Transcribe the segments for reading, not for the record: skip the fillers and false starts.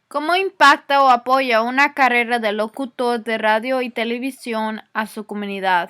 ¿Cómo impacta o apoya una carrera de locutor de radio y televisión a su comunidad?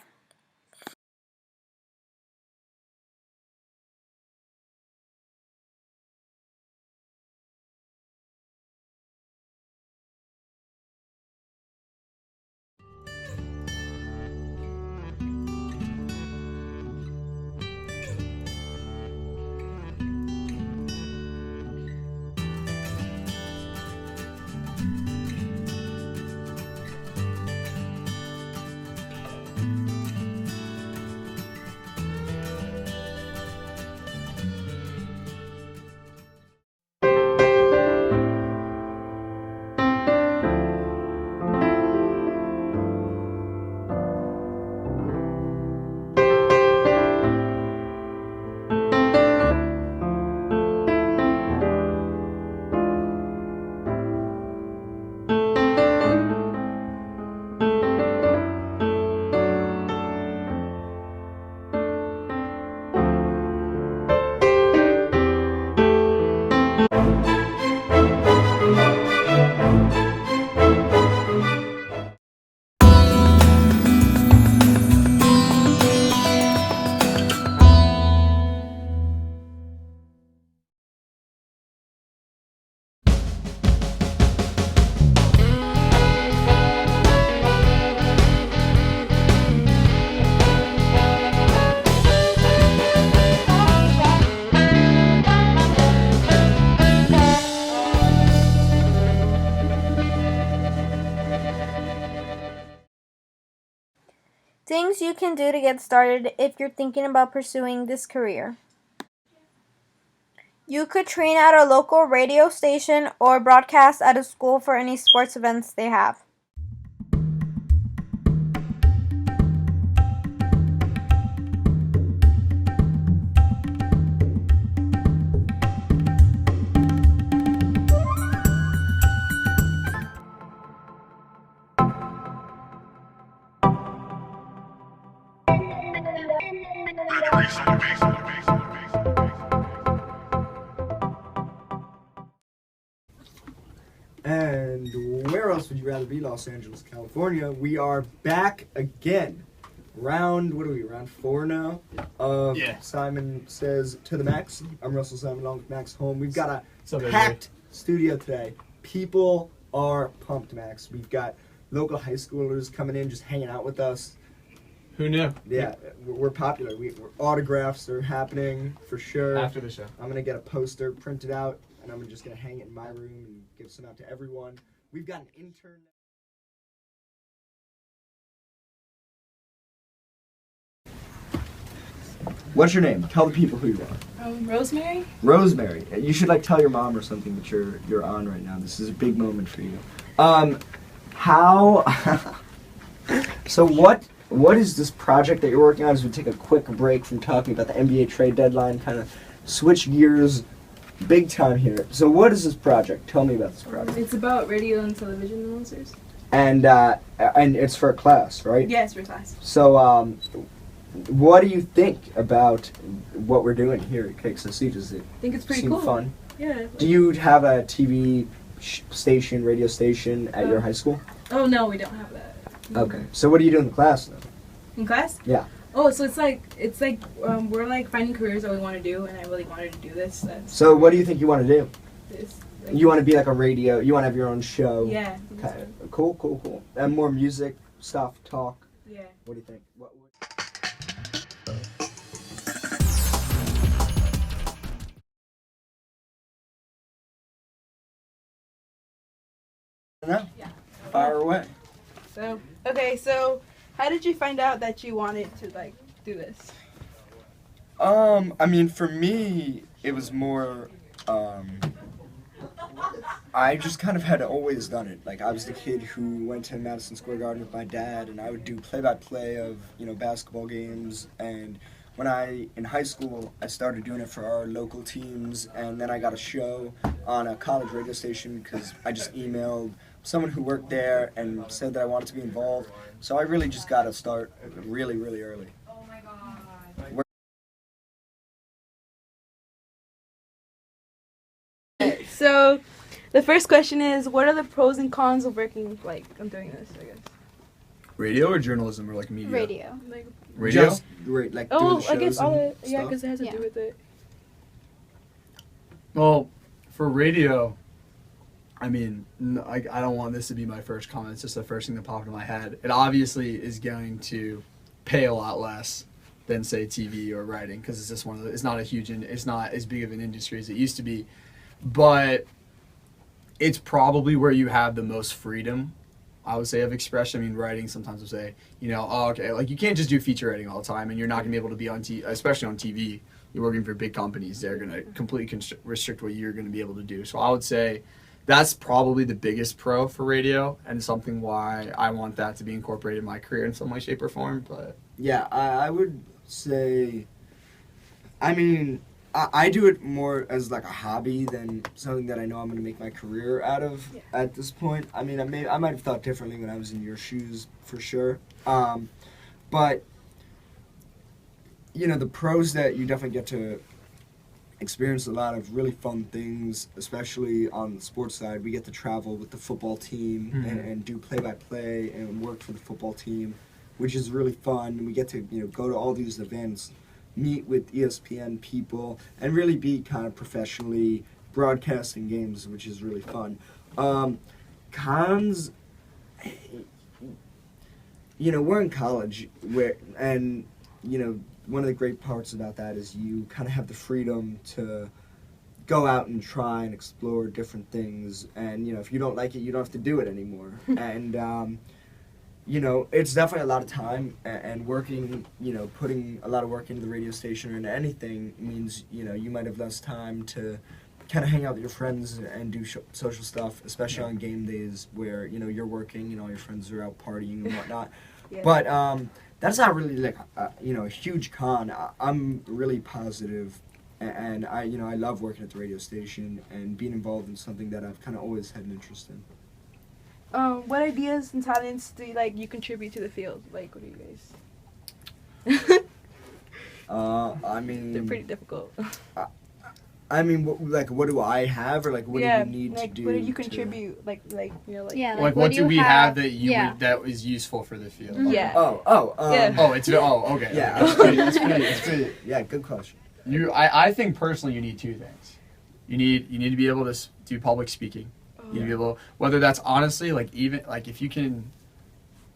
Things you can do to get started if you're thinking about pursuing this career. You could train at a local radio station or broadcast at a school for any sports events they have. And where else would you rather be? Los Angeles, California. We are back again. Round 4 now? Yeah. Simon Says to the Max. I'm Russell Simon along with Max Home. We've got So a good, packed studio today. People are pumped, Max. We've got local high schoolers coming in, just hanging out with us. Who knew? Yeah, we're popular. Autographs are happening for sure. After the show. I'm going to get a poster printed out, and I'm just going to hang it in my room and give some out to everyone. We've got an intern. What's your name? Tell the people who you are. Rosemary? Rosemary. You should tell your mom or something that you're on right now. This is a big moment for you. How? So what is this project that you're working on? As we take a quick break from talking about the NBA trade deadline, kind of switch gears, big time here. So what is this project? Tell me about this project. It's about radio and television announcers. And it's for a class, right? Yes, for class. So what do you think about what we're doing here at KXSC? Does it I think it's pretty seem cool. fun? Yeah. Do you have a TV station, radio station at your high school? Oh no, we don't have that. Okay. So what do you do in the class then? In class? Yeah. Oh, so it's like we're finding careers that we want to do, and I really wanted to do this. So what do you think you want to do? This. You want to be like a radio? You want to have your own show? Yeah. Okay. Cool. And more music stuff, talk. Yeah. What do you think? What? No. Yeah. Fire away. So so how did you find out that you wanted to do this? I mean, for me, it was more, I just kind of had always done it. I was the kid who went to Madison Square Garden with my dad, and I would do play-by-play of, basketball games. And when in high school, I started doing it for our local teams, and then I got a show on a college radio station because I just emailed someone who worked there and said that I wanted to be involved. So I really just got to start really, really early. So The first question is, what are the pros and cons of working on doing this? I guess. Radio or journalism or like media? Radio. Radio? Just right, like doing the I guess shows all and the yeah, stuff. because it has to Yeah. do with it. Well, for radio, I mean, I don't want this to be my first comment. It's just the first thing that popped in my head. It obviously is going to pay a lot less than say TV or writing because it's just one of the, it's not a huge, it's not as big of an industry as it used to be, but it's probably where you have the most freedom, I would say, of expression. I mean, writing sometimes will say, you know, oh, okay, like you can't just do feature writing all the time, and you're not gonna be able to be on especially on TV. You're working for big companies; they're gonna completely restrict what you're gonna be able to do. So I would say that's probably the biggest pro for radio, and something why I want that to be incorporated in my career in some way, shape, or form. But Yeah, I would say, I mean, I do it more as like a hobby than something that I know I'm going to make my career out of at this point. I mean, I might have thought differently when I was in your shoes, for sure. But, you know, the pros that you definitely get to experience a lot of really fun things, especially on the sports side. We get to travel with the football team and do play-by-play and work for the football team, which is really fun. We get to, you know, go to all these events, meet with ESPN people, and really be kind of professionally broadcasting games, which is really fun. Cons, you know, we're in college, and, you know, one of the great parts about that is you kind of have the freedom to go out and try and explore different things, and, you know, if you don't like it, you don't have to do it anymore. And, you know, it's definitely a lot of time, and working, you know, putting a lot of work into the radio station or into anything means, you know, you might have less time to kind of hang out with your friends and do social stuff, especially on game days where, you know, you're working and all your friends are out partying and whatnot. Yeah. But that's not really like, you know, a huge con. I'm really positive, and I love working at the radio station and being involved in something that I've kind of always had an interest in. What ideas and talents do you contribute to the field? Like, what do you guys? I mean, They're pretty difficult. I mean, what do I have, or like what do you need to do? What do you contribute? Yeah, like what do we have that you yeah. that was useful for the field? Yeah. Yeah. Okay. Yeah, Okay. it's pretty. Yeah, good question. I think personally you need two things. You need to be able to do public speaking. You need to be able, whether that's honestly even if you can,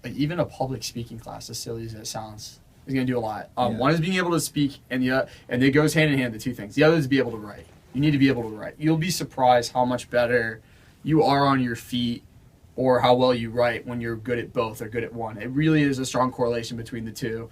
like even a public speaking class, as silly as it sounds, is going to do a lot. One is being able to speak, and it goes hand in hand, the two things. The other is be able to write. You need to be able to write. You'll be surprised how much better you are on your feet, or how well you write when you're good at both or good at one. It really is a strong correlation between the two.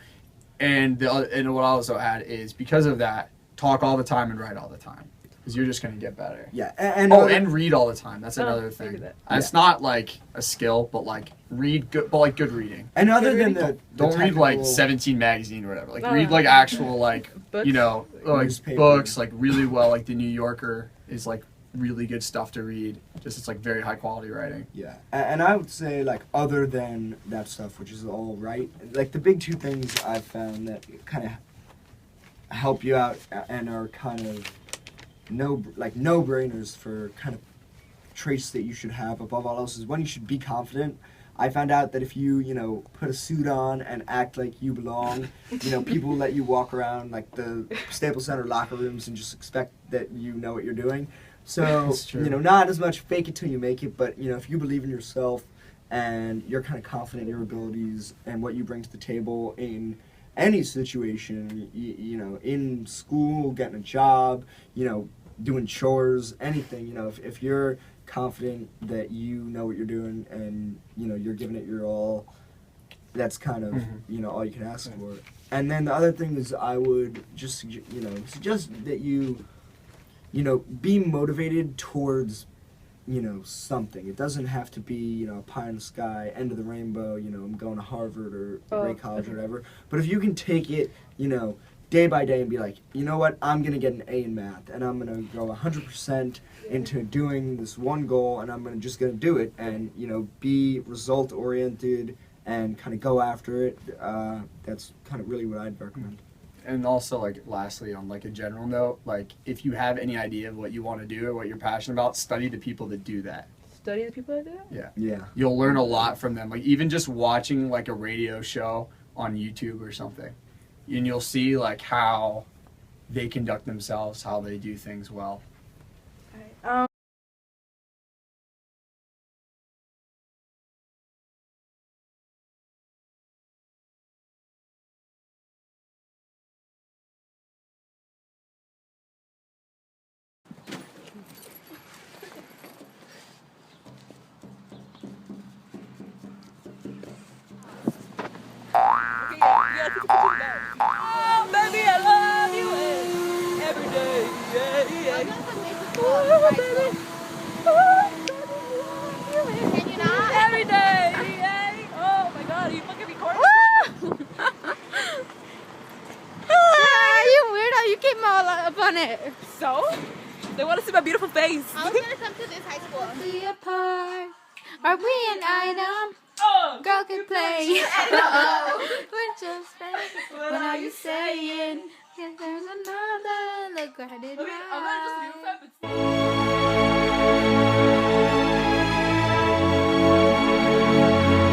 And what I'll also add is, because of that, talk all the time and write all the time. Because you're just going to get better. Yeah, and read all the time. That's another thing. It's not like a skill, but like read good, but like good reading. And other than the Don't read like 17 magazine or whatever. Like read like actual like Books. you know like Newspaper. books like really well. Like the New Yorker is like really good stuff to read. Just it's like very high quality writing. Yeah, and I would say, like, other than that stuff, which is all right, like the big two things I've found that kind of help you out and are kind of no-brainers for kind of traits that you should have above all else is, one, you should be confident. I found out that if you, you know, put a suit on and act like you belong, you know, people will let you walk around like the Staples Center locker rooms and just expect that you know what you're doing. So, That's true. you know, not as much fake it till you make it, but, you know, if you believe in yourself and you're kind of confident in your abilities and what you bring to the table in any situation, you know, in school, getting a job, you know, doing chores, anything, you know, if you're confident that you know what you're doing and, you know, you're giving it your all, that's kind of, you know, all you can ask for. And then the other thing is, I would just, you know, suggest that you know, be motivated towards, you know, something. It doesn't have to be, you know, pie in the sky, end of the rainbow, you know, I'm going to Harvard or great college or whatever. But if you can take it, you know, day by day and be like, you know what, I'm going to get an A in math, and I'm going to go 100% into doing this one goal, and I'm just going to do it, and, you know, be result-oriented and kind of go after it. That's kind of really what I'd recommend. and also like lastly on like a general note, like if you have any idea of what you want to do or what you're passionate about, study the people that do that. Study the people that do that? Yeah. You'll learn a lot from them. Like even just watching like a radio show on YouTube or something, and you'll see like how they conduct themselves, how they do things well. Alright. Oh, baby, I love you every day. Yeah, yeah. Oh, baby. Can you not? Every day. Yeah. Oh my God, are you fucking recording? You weirdo, you keep all up on it. So? They want to see my beautiful face. I was gonna come to this high school. Be apart. Are we an item? Oh. Girl can play. We're just friends. What are you saying? If there's another, look at it I'm not just now. a new